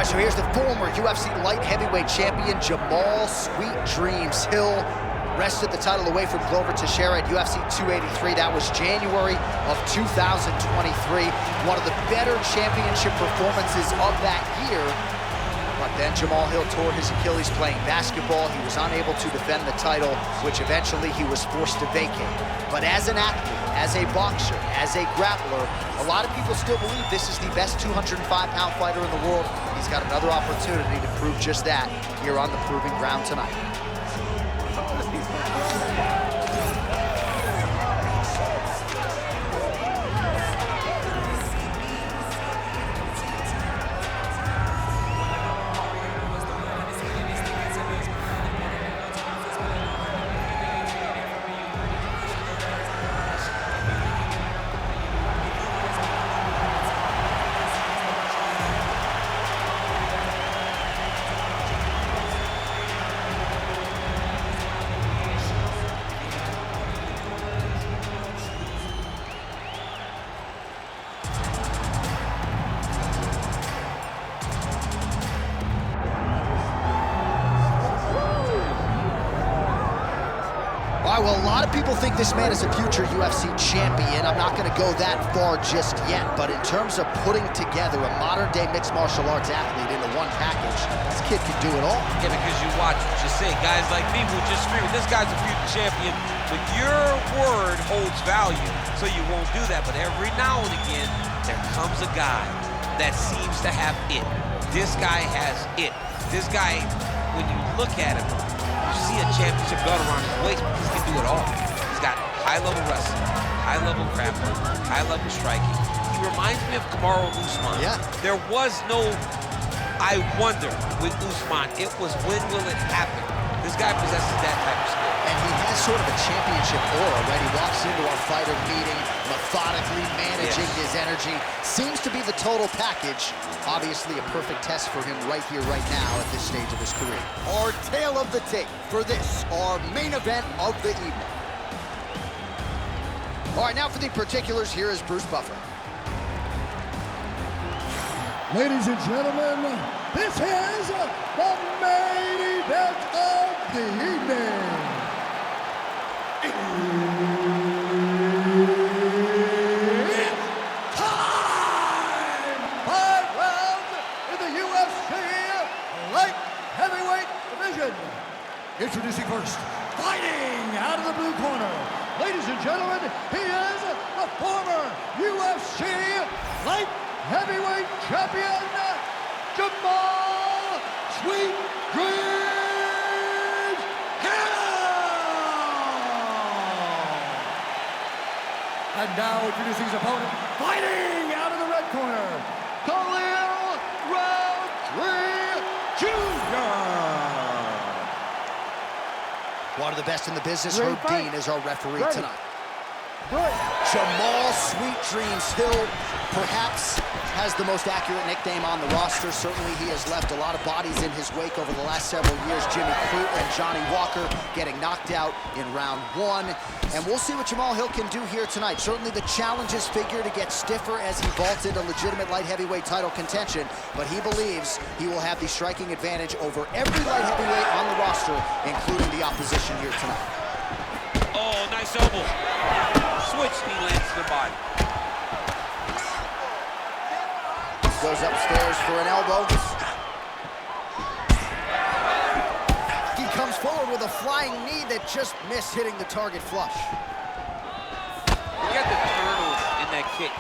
right, so here's the former UFC light heavyweight champion, Jamahal Sweet Dreams Hill. Wrested the title away from Glover Teixeira at UFC 283. That was January of 2023. One of the better championship performances of that year. But then Jamahal Hill tore his Achilles playing basketball. He was unable to defend the title, which eventually he was forced to vacate. But as an athlete, as a boxer, as a grappler, a lot of people still believe this is the best 205-pound fighter in the world. He's got another opportunity to prove just that here on the Proving Ground tonight. Well, a lot of people think this man is a future UFC champion. I'm not going to go that far just yet, but in terms of putting together a modern-day mixed martial arts athlete into one package, this kid can do it all. Yeah, because you watch what you say. Guys like me will just scream, this guy's a future champion, but your word holds value, so you won't do that. But every now and again, there comes a guy that seems to have it. This guy has it. This guy, when you look at him, you see a championship belt around his waist, but he can do it all. He's got high-level wrestling, high-level grappling, high-level striking. He reminds me of Kamaru Usman. Yeah. There was no I wonder with Usman. It was when will it happen? This guy possesses that type of skill. And he has sort of a championship aura, right? He walks into our fighter meeting, methodically managing his energy. Seems to be the total package. Obviously a perfect test for him right here, right now at this stage of his career. Our tale of the tape for this, our main event of the evening. All right, now for the particulars, here is Bruce Buffer. Ladies and gentlemen, this is the main event of the evening. It's time! 5 rounds in the UFC light heavyweight division. Introducing first, fighting out of the blue corner. Ladies and gentlemen, he is the former UFC light heavyweight champion, Jamahal Sweet Dreams Hill! And now introducing his opponent, fighting out of the red corner, Khalil Rountree Jr. One of the best in the business, Herb Dean, is our referee tonight. Good. Jamahal Sweet Dreams Hill perhaps has the most accurate nickname on the roster. Certainly he has left a lot of bodies in his wake over the last several years. Jimmy Crute and Johnny Walker getting knocked out in round 1. And we'll see what Jamahal Hill can do here tonight. Certainly the challenges figure to get stiffer as he vaults into legitimate light heavyweight title contention, but he believes he will have the striking advantage over every light heavyweight on the roster, including the opposition here tonight. Oh, nice elbow. Switch, he lands to the body. Goes upstairs for an elbow. He comes forward with a flying knee that just missed hitting the target flush. Look at the turtles in that kick.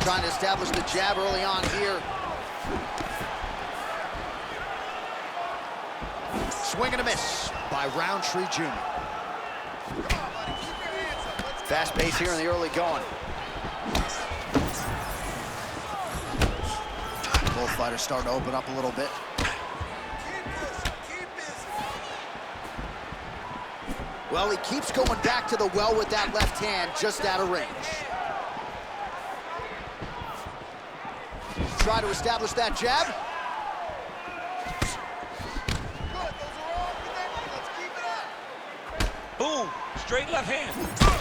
Trying to establish the jab early on here. Swing and a miss by Rountree Jr. Fast pace here in the early going. Both fighters starting to open up a little bit. Well, he keeps going back to the well with that left hand, just out of range. Try to establish that jab. Boom, straight left hand.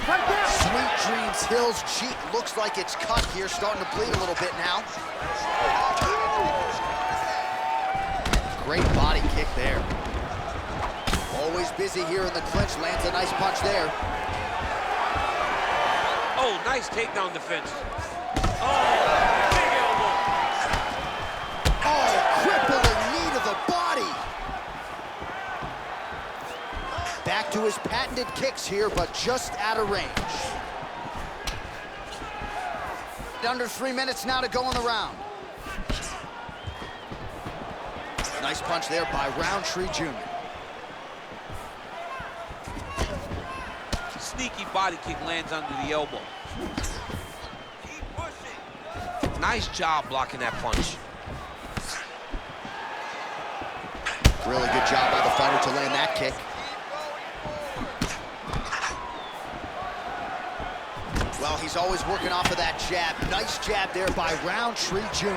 Sweet Dreams Hill's cheek looks like it's cut here, starting to bleed a little bit now. Great body kick there. Always busy here in the clinch, lands a nice punch there. Oh, nice takedown defense. Oh, big elbow. Oh, crippling knee to the body. Back to his patented kicks here, but just out of range. Under 3 minutes now to go in the round. Nice punch there by Rountree Jr. Sneaky body kick lands under the elbow. Keep pushing. Nice job blocking that punch. Really good job by the fighter to land that kick. Well, he's always working off of that jab. Nice jab there by Rountree Jr.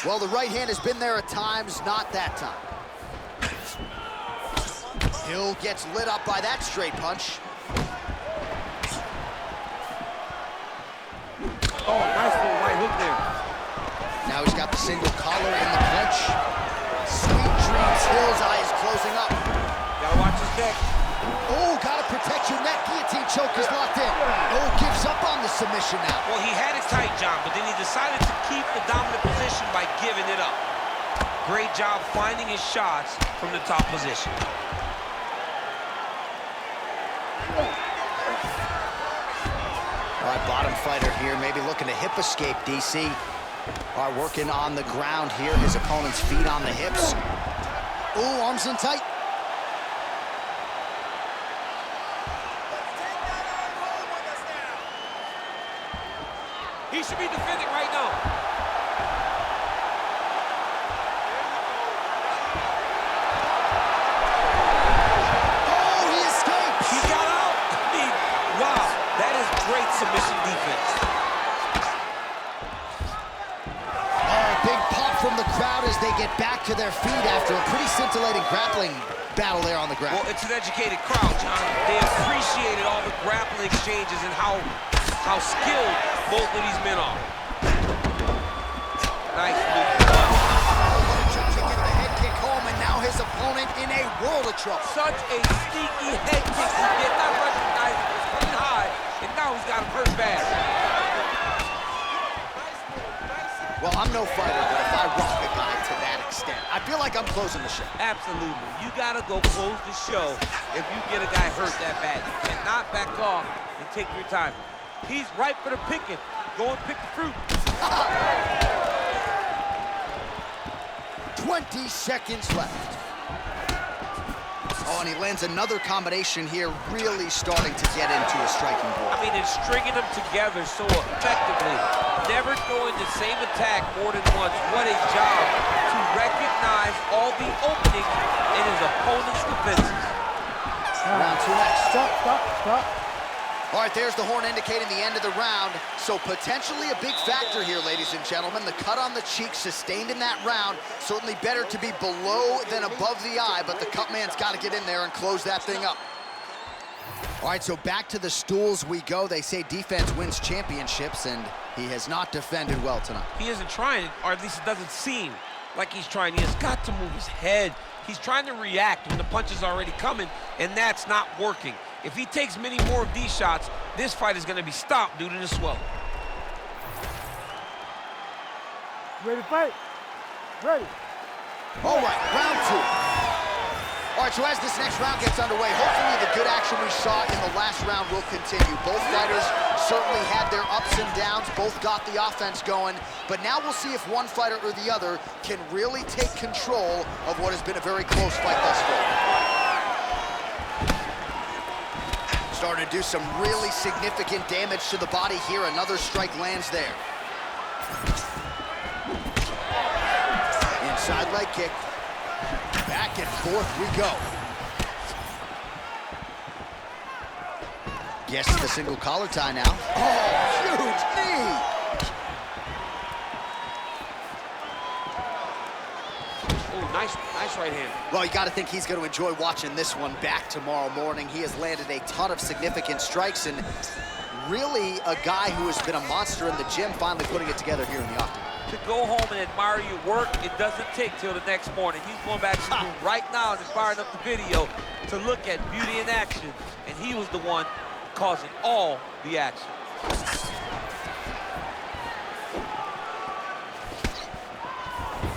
Well, the right hand has been there at times, not that time. Hill gets lit up by that straight punch. Oh, nice little right hook there. Now he's got the single collar in the clinch. Sweet Dreams Hill's eye is closing up. Gotta watch his neck. Oh, gotta protect your neck. Guillotine choke is locked in. Oh, gives up on the submission now. Well, he had it tight, John, but then he decided to keep the dominant position by giving it up. Great job finding his shots from the top position. All right, bottom fighter here, maybe looking to hip escape, DC. All right, working on the ground here. His opponent's feet on the hips. Ooh, arms in tight. He should be defending right now. Oh, he escapes. He got out. I mean, wow, that is great submission defense. Oh, big pop from the crowd as they get back to their feet after a pretty scintillating grappling battle there on the ground. Well, it's an educated crowd, John. They appreciated all the grappling exchanges and how skilled both of these men are. Nice move. To get the head kick home, and now his opponent in a world of trouble. Such a sneaky head kick. He did not recognize it was coming high, and now he's got him hurt bad. Well, I'm no fighter, but if I rock a guy to that extent, I feel like I'm closing the show. Absolutely. You got to go close the show if you get a guy hurt that bad. You cannot back off and take your time. He's ripe for the picking. Go and pick the fruit. 20 seconds left. Oh, and he lands another combination here, really starting to get into a striking board. I mean, it's stringing them together so effectively. Never throwing the same attack more than once. What a job to recognize all the openings in his opponent's defenses. Round two next. Stop. All right, there's the horn indicating the end of the round. So potentially a big factor here, ladies and gentlemen. The cut on the cheek sustained in that round. Certainly better to be below than above the eye, but the cut man's got to get in there and close that thing up. All right, so back to the stools we go. They say defense wins championships, and he has not defended well tonight. He isn't trying, or at least it doesn't seem like he's trying. He has got to move his head. He's trying to react when the punch is already coming, and that's not working. If he takes many more of these shots, this fight is going to be stopped due to the swelling. Ready to fight? Ready. All right, round two. All right, so as this next round gets underway, hopefully the good action we saw in the last round will continue. Both fighters certainly had their ups and downs, both got the offense going, but now we'll see if one fighter or the other can really take control of what has been a very close fight thus far. Starting to do some really significant damage to the body here. Another strike lands there. Inside leg kick. Back and forth we go. Guess the single collar tie now. Oh, huge knee! Oh, nice Nice right hand. Well, you got to think he's going to enjoy watching this one back tomorrow morning. He has landed a ton of significant strikes, and really a guy who has been a monster in the gym, finally putting it together here in the octagon. To go home and admire your work, it doesn't take till the next morning. He's going back to the room right now and firing up the video to look at beauty in action, and he was the one causing all the action.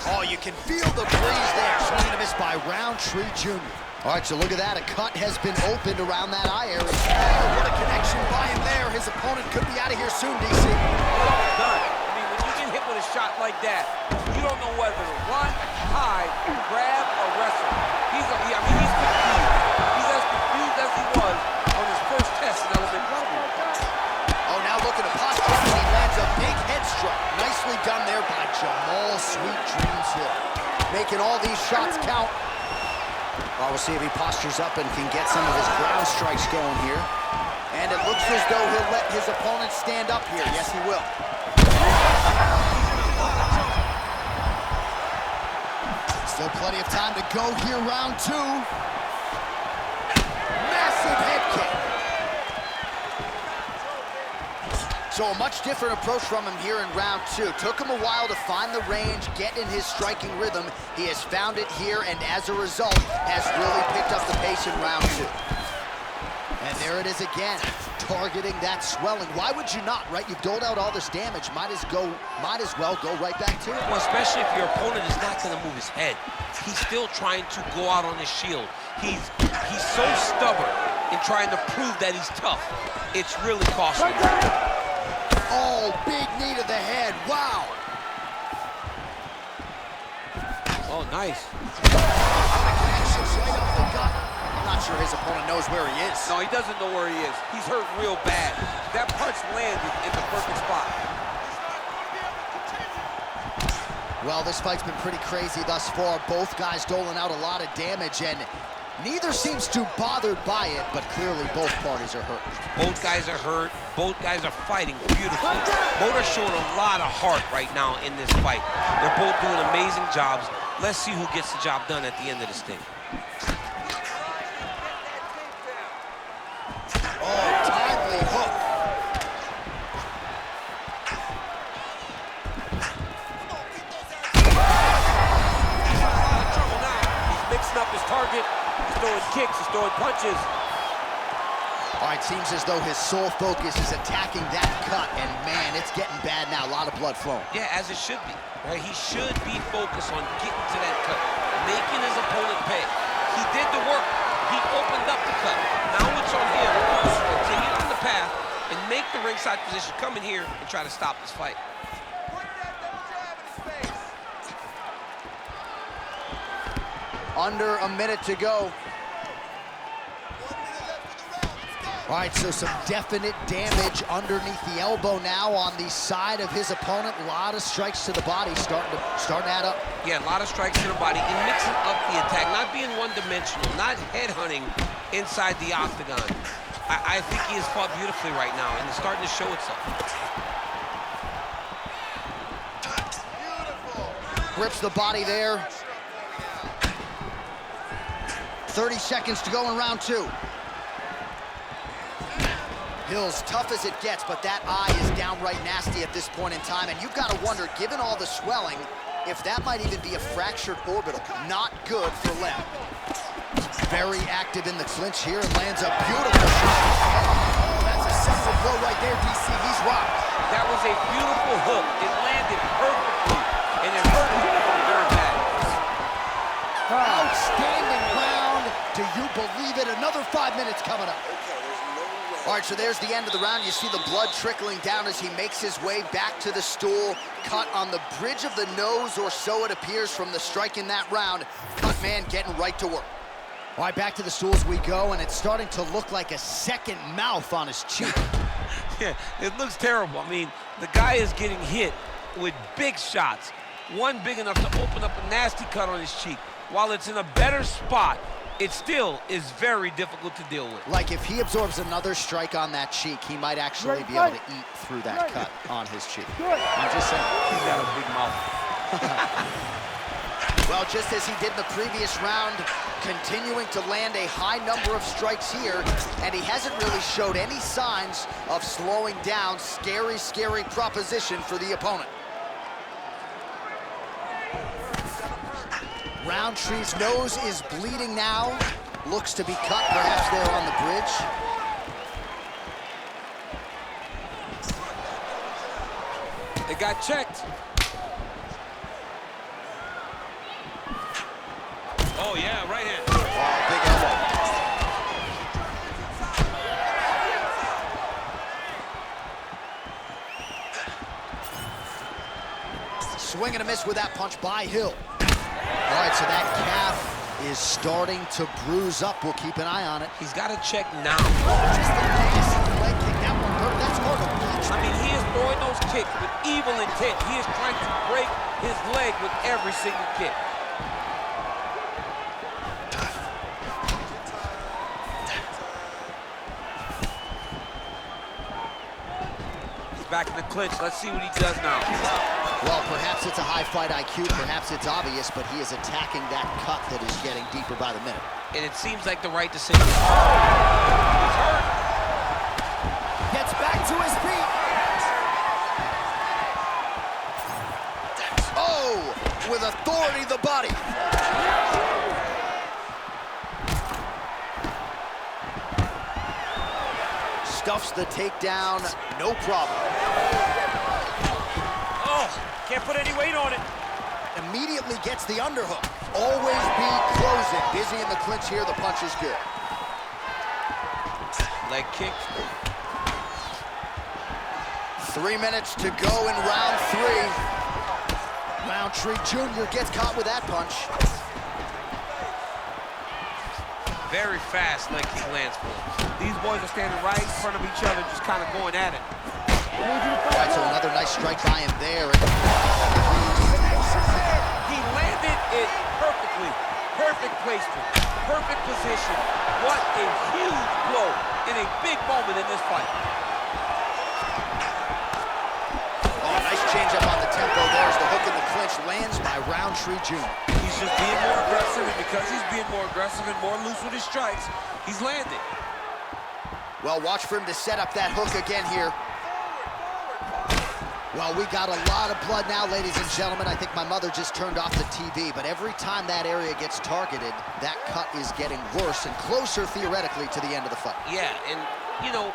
Oh, you can feel the breeze there. Swing and a miss by Rountree Jr. All right, so look at that. A cut has been opened around that eye area. Oh, what a connection by him there. His opponent could be out of here soon, DC. Done. I mean, when you get hit with a shot like that, you don't know whether to run, hide, grab, or wrestle. He's confused. He's as confused as he was on his first test in elementary. Oh, now look at the posture. He lands a big head strike. Nicely done there by Jamahal Sweet Dreams Hill. Making all these shots count. Well, we'll see if he postures up and can get some of his ground strikes going here. And it looks as though he'll let his opponent stand up here. Yes, he will. Still plenty of time to go here, round two. Massive head kick. So a much different approach from him here in round two. Took him a while to find the range, get in his striking rhythm. He has found it here, and as a result, has really picked up the pace in round two. And there it is again, targeting that swelling. Why would you not, right? You've doled out all this damage. Might as well go right back to it. Well, especially if your opponent is not going to move his head. He's still trying to go out on his shield. He's so stubborn in trying to prove that he's tough. It's really costly. Oh, big knee to the head. Wow. Oh, nice. I'm not sure his opponent knows where he is. No, he doesn't know where he is. He's hurt real bad. That punch landed in the perfect spot. Well, this fight's been pretty crazy thus far. Both guys doling out a lot of damage, and neither seems too bothered by it, but clearly both parties are hurt. Both guys are hurt. Both guys are fighting beautifully. Both are showing a lot of heart right now in this fight. They're both doing amazing jobs. Let's see who gets the job done at the end of this thing. Oh, timely hook. Trouble now. He's mixing up his target. He's throwing kicks. He's throwing punches. All right, seems as though his sole focus is attacking that cut, and man, it's getting bad now. A lot of blood flowing. Yeah, as it should be. Right? He should be focused on getting to that cut, making his opponent pay. He did the work. He opened up the cut. Now it's on him to continue on the path and make the ringside position, come in here and try to stop this fight. Under a minute to go. All right, so some definite damage underneath the elbow now on the side of his opponent. A lot of strikes to the body starting to add up. Yeah, a lot of strikes to the body and mixing up the attack, not being one-dimensional, not headhunting inside the octagon. I think he has fought beautifully right now, and it's starting to show itself. Grips the body there. 30 seconds to go in round two. Hill's tough as it gets, but that eye is downright nasty at this point in time, and you've got to wonder, given all the swelling, if that might even be a fractured orbital. Not good for Lem. Very active in the clinch here and lands a beautiful shot. Oh, that's a simple blow right there, DC. He's rocked. That was a beautiful hook. It landed perfectly, and it hurt him very bad. Outstanding round. Do you believe it? Another 5 minutes coming up. All right, so there's the end of the round. You see the blood trickling down as he makes his way back to the stool. Cut on the bridge of the nose, or so it appears from the strike in that round. Cut man getting right to work. All right, back to the stools we go, and it's starting to look like a second mouth on his cheek. Yeah, it looks terrible. I mean, the guy is getting hit with big shots. One big enough to open up a nasty cut on his cheek. While it's in a better spot, it still is very difficult to deal with. Like if he absorbs another strike on that cheek, he might actually be able to eat through that cut on his cheek. I'm just saying. He's got a big mouth. Well, just as he did in the previous round, continuing to land a high number of strikes here, and he hasn't really showed any signs of slowing down. Scary, scary proposition for the opponent. Rountree's nose is bleeding now. Looks to be cut, perhaps there on the bridge. It got checked. Oh, yeah, right hand. Oh, big elbow. Swing and a miss with that punch by Hill. All right, so that calf is starting to bruise up. We'll keep an eye on it. He's got to check now. Just a nasty leg kick. That one hurt. That's hard to watch. I mean, he is throwing those kicks with evil intent. He is trying to break his leg with every single kick. He's back in the clinch. Let's see what he does now. Well, perhaps it's a high fight IQ, perhaps it's obvious, but he is attacking that cut that is getting deeper by the minute. And it seems like the right decision. He's hurt. Gets back to his feet. Oh, with authority, the body. Stuffs the takedown, no problem. Can't put any weight on it. Immediately gets the underhook. Always be closing. Busy in the clinch here. The punch is good. Leg kick. 3 minutes to go in round 3. Rountree Jr. gets caught with that punch. Very fast leg kick lands for him. These boys are standing right in front of each other, just kind of going at it. All right, so another nice strike by him there. He landed it perfectly. Perfect placement, perfect position. What a huge blow in a big moment in this fight. Oh, nice change up on the tempo. There's the hook in the clinch. Lands by Rountree Jr. He's just being more aggressive, and because he's being more aggressive and more loose with his strikes, he's landing. Well, watch for him to set up that hook again here. Well, we got a lot of blood now, ladies and gentlemen. I think my mother just turned off the TV, but every time that area gets targeted, that cut is getting worse and closer, theoretically, to the end of the fight. Yeah, and, you know,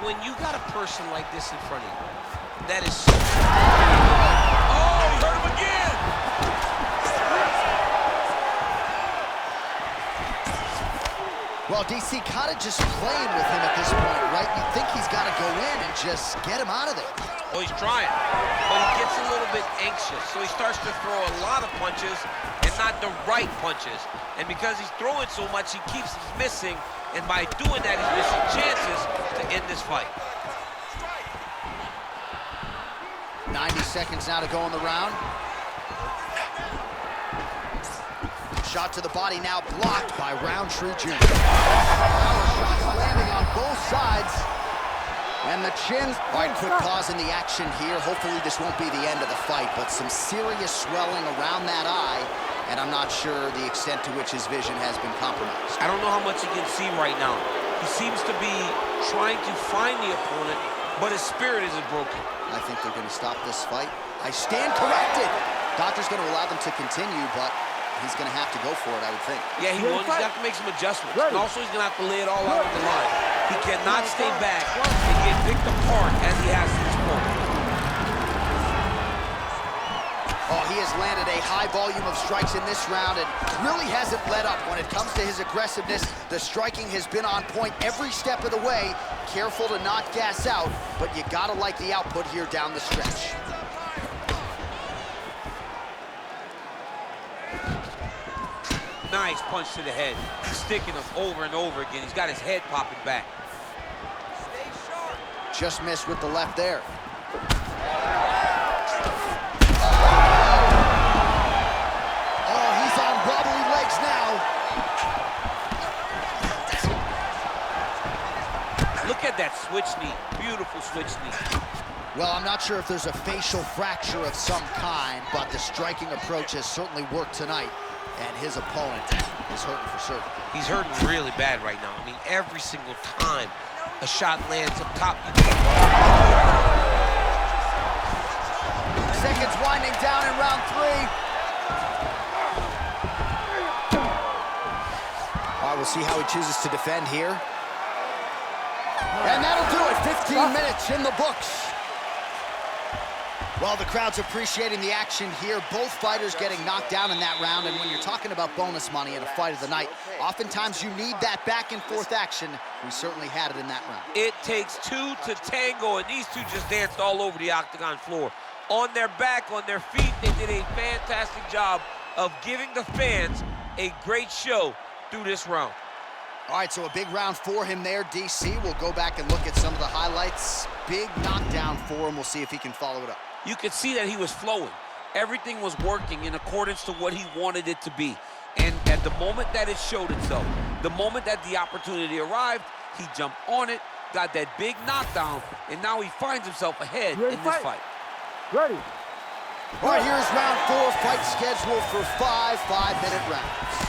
when you got a person like this in front of you, that is so... Oh, he hurt him again! Well, DC kind of just playing with him at this point, right? You think he's got to go in and just get him out of there. Well, he's trying, but he gets a little bit anxious, so he starts to throw a lot of punches and not the right punches. And because he's throwing so much, he keeps missing, and by doing that, he's missing chances to end this fight. 90 seconds now to go in the round. Shot to the body now blocked by Rountree Jr. Power shots landing on both sides. And the chin. All right, quick pause in the action here. Hopefully this won't be the end of the fight, but some serious swelling around that eye, and I'm not sure the extent to which his vision has been compromised. I don't know how much he can see right now. He seems to be trying to find the opponent, but his spirit isn't broken. I think they're going to stop this fight. I stand corrected. Doctor's going to allow them to continue, but he's going to have to go for it, I would think. Yeah, he will. He's going to have to make some adjustments. And also, he's going to have to lay it all out on the line. He cannot stay back and get picked apart as he has to this point. Oh, he has landed a high volume of strikes in this round and really hasn't let up. When it comes to his aggressiveness, the striking has been on point every step of the way. Careful to not gas out, but you got to like the output here down the stretch. Nice punch to the head. He's sticking him over and over again. He's got his head popping back. Just missed with the left there. Oh, he's on wobbly legs now. Look at that switch knee. Beautiful switch knee. Well, I'm not sure if there's a facial fracture of some kind, but the striking approach has certainly worked tonight, and his opponent is hurting for certain. He's hurting really bad right now. I mean, every single time a shot lands up top, Seconds winding down in round 3. All right, we'll see how he chooses to defend here. And that'll do it. 15 minutes in the books. Well, the crowd's appreciating the action here. Both fighters getting knocked down in that round. And when you're talking about bonus money in a fight of the night, oftentimes you need that back and forth action. We certainly had it in that round. It takes two to tango, and these two just danced all over the octagon floor. On their back, on their feet, they did a fantastic job of giving the fans a great show through this round. All right, so a big round for him there, DC. We'll go back and look at some of the highlights. Big knockdown for him. We'll see if he can follow it up. You could see that he was flowing. Everything was working in accordance to what he wanted it to be. And at the moment that it showed itself, the moment that the opportunity arrived, he jumped on it, got that big knockdown, and now he finds himself ahead in this fight. Ready. All right, here's round 4, fight scheduled for 5 5-minute rounds.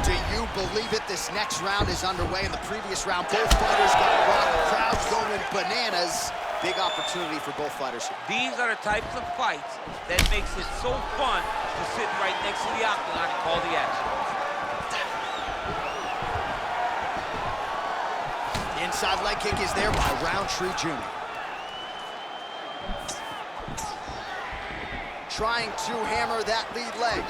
Do you believe it? This next round is underway. In the previous round, both fighters got rocked. Crowds going bananas. Big opportunity for both fighters here. These are the types of fights that makes it so fun to sit right next to the octagon and call the action. The inside leg kick is there by Rountree Jr. Trying to hammer that lead leg.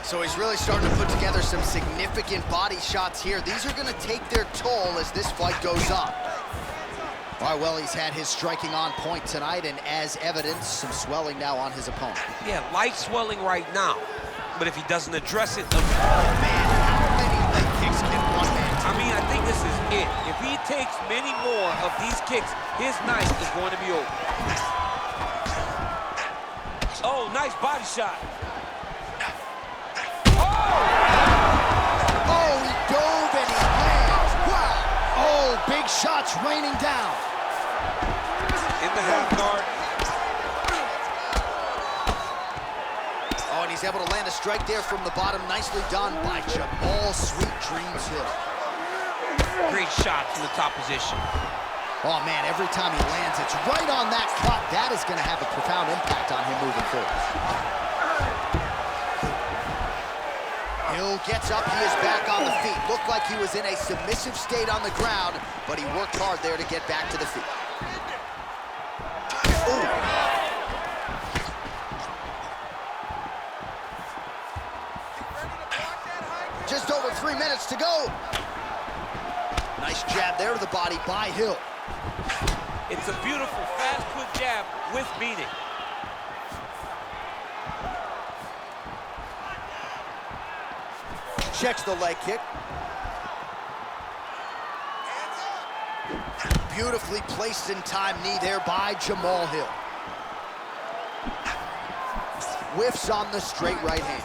So he's really starting to put together some significant body shots here. These are going to take their toll as this fight goes on. All right, well, he's had his striking on point tonight, and as evidence, some swelling now on his opponent. Yeah, light swelling right now, but if he doesn't address it... Oh, man, how many leg kicks can one man take? I mean, I think this is it. If he takes many more of these kicks, his night is going to be over. Oh, nice body shot. Oh, he dove and he lands. Wow. Oh, big shots raining down. In the half guard. Oh, and he's able to land a strike there from the bottom. Nicely done by Jamahal Sweet Dreams Hill. Great shot from the top position. Oh, man, every time he lands, it's right on that cut. That is going to have a profound impact on him moving forward. Hill gets up, he is back on the feet. Looked like he was in a submissive state on the ground, but he worked hard there to get back to the feet. Ooh. Just over 3 minutes to go. Nice jab there to the body by Hill. It's a beautiful, fast, quick jab with meaning. Checks the leg kick. Beautifully placed in time knee there by Jamahal Hill. Whiffs on the straight right hand.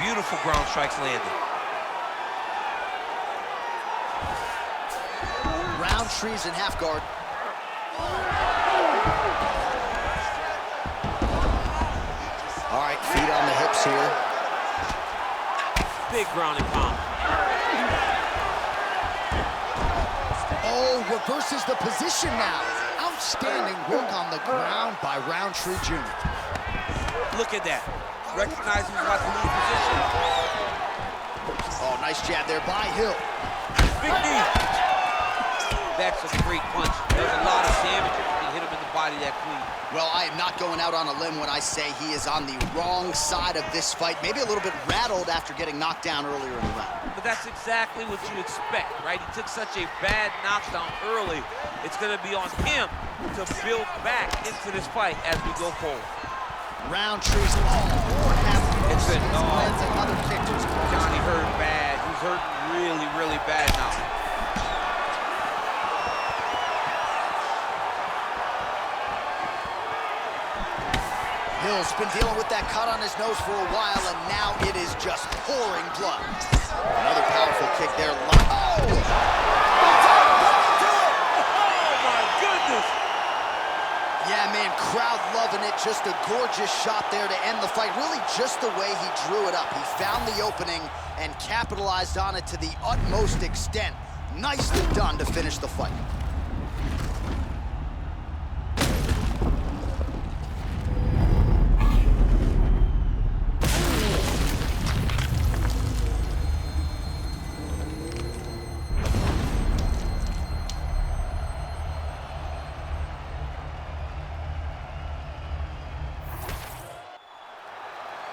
Beautiful ground strikes landed. Rountree's in half guard. All right, feet on the hips here. Big ground and pound. Oh, reverses the position now. Outstanding work on the ground by Rountree Jr. Look at that. Recognizing he's about to lose position. Oh, nice jab there by Hill. Big knee. That's a great punch. There's a lot of damage if you can hit him in the body that clean. Well, I am not going out on a limb when I say he is on the wrong side of this fight. Maybe a little bit rattled after getting knocked down earlier in the round. But that's exactly what you expect, right? He took such a bad knockdown early. It's going to be on him to build back into this fight as we go forward. Rountree's more happy. It's a lands another kick to his corner. Johnny hurt bad. He's hurt really, really bad now. Hill's been dealing with that cut on his nose for a while, and now it is just pouring blood. Another powerful kick there. Oh! My goodness! Yeah, man, crowd loving it. Just a gorgeous shot there to end the fight. Really just the way he drew it up. He found the opening and capitalized on it to the utmost extent. Nicely done to finish the fight.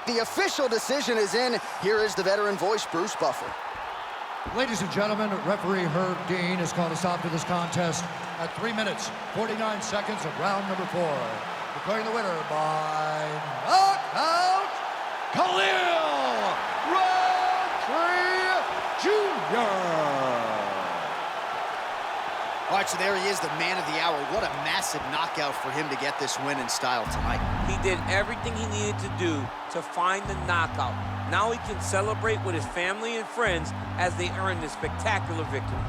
The official decision is in. Here is the veteran voice, Bruce Buffer. Ladies and gentlemen, referee Herb Dean has called a stop to this contest at 3 minutes, 49 seconds of round number 4. Declaring the winner by knockout, Khalil Rountree Jr. All right, so there he is, the man of the hour. What a massive knockout for him to get this win in style tonight. He did everything he needed to do to find the knockout. Now he can celebrate with his family and friends as they earn this spectacular victory.